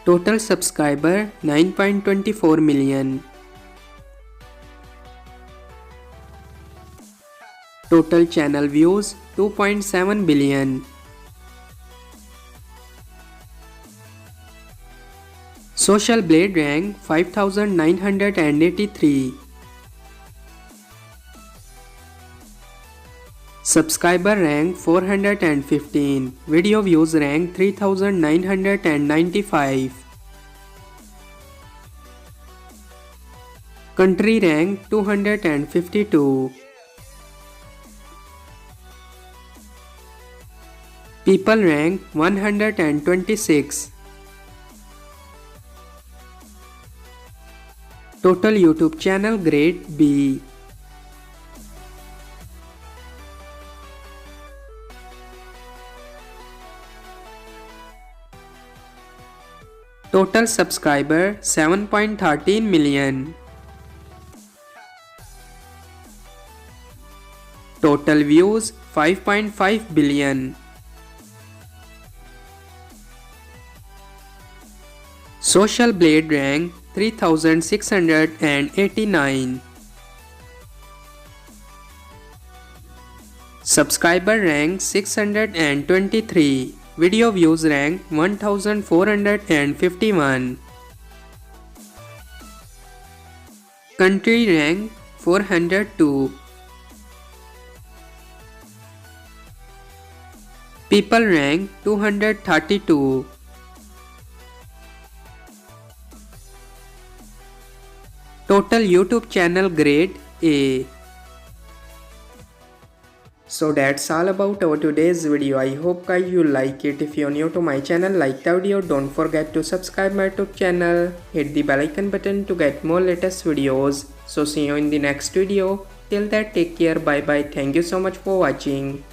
Total subscriber 9.24 million. Total channel views 2.7 billion. Social Blade rank 5983. Subscriber rank 415. Video views rank 3995. Country rank 252. People rank 126. Total YouTube channel grade B. Total subscriber 7.13 million. Total views 5.5 billion. Social Blade rank 3689. Subscriber rank 623. Video views rank 1451. Country rank 402. People rank 232. Total YouTube channel grade A. So that's all about our today's video. I hope guys you like it. If you're new to my channel, like the video, don't forget to subscribe my YouTube channel. Hit the bell icon button to get more latest videos. So see you in the next video. Till that, take care. Bye bye. Thank you so much for watching.